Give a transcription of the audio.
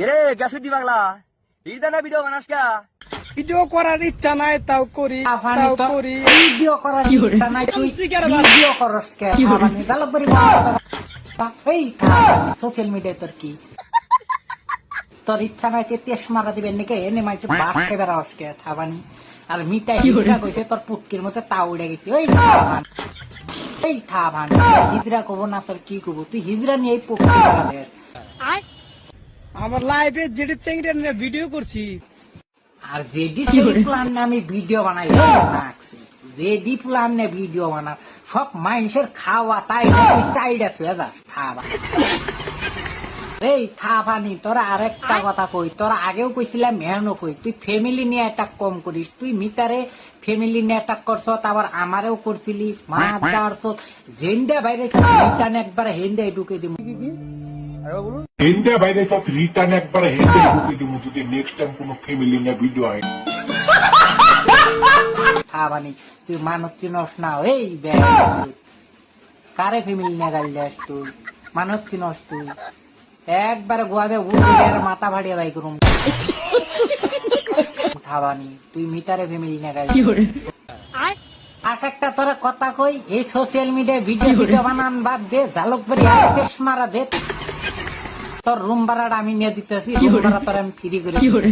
রে গ্যাসু দি বাংলা ইদানা ভিডিও বানাস কা ভিডিও করার ইচ্ছা নাই তাও করি ভিডিও করার ইচ্ছা নাই তুই ভিডিও করস কে আবানি গালব বরি এই সোশ্যাল মিডিয়ায় তোর কি তোর ইচ্ছা নাই তে তেশ মারা দিবেন নাকি এনে মাইছে বাস কে বেরাস কে থাবানি আর মিটাই হিজরা কইছে তোর পুটকির মধ্যে তা উড়ে গেছে ওই থাবান হিজরা কব না তোর কি কব তুই হিজরা নিয়ে এই পুটকি বানালে আমার লাইভে যেটি চেংড়া নিয়ে ভিডিও করছি আর যেডি প্ল্যান আমি ভিডিও বানাই যেডি প্ল্যান নে ভিডিও বানা সব মানুষের খাওয়া তাই সাইড আছে খাওয়া এই খাবানি তোরা আরেকটা কথা কই তোরা আগেও কইছিলাম মেহনো কই তুই ফ্যামিলি নিয়ে অ্যাটাক কম করিস তুই মিটারে ফ্যামিলি নিয়ে অ্যাটাক করছ আবার আমারেও করছিলি মা দাঁড়ছ জেন্ডা বাইরে রিটার্ন একবার হেন্ডে ঢুকে দিবি হেন্ডে বাইরে সব রিটার্ন একবার হেন্ডে ঢুকে দিব যদি নেক্সট টাইম কোনো ফ্যামিলি নিয়ে ভিডিও হয় খাবানি তুই মানুষ চিনস না এই কারে ফ্যামিলি নিয়ে গাইলে তুই মানুষ চিনস তুই একবারে গোয়াদে উঠে মাথা ভাড়িয়ে বাই করুম খাবানি তুই মিটারে ফ্যামিলি না গাই একটা তোরা কথা কই এই সোশ্যাল মিডিয়ায় ভিডিও বানান বাদ দে ঝালক বাড়ি শেষ মারা দে তোর রুম ভাড়াটা আমি নিয়ে দিতেছি রুম ভাড়া তোর আমি ফ্রি করে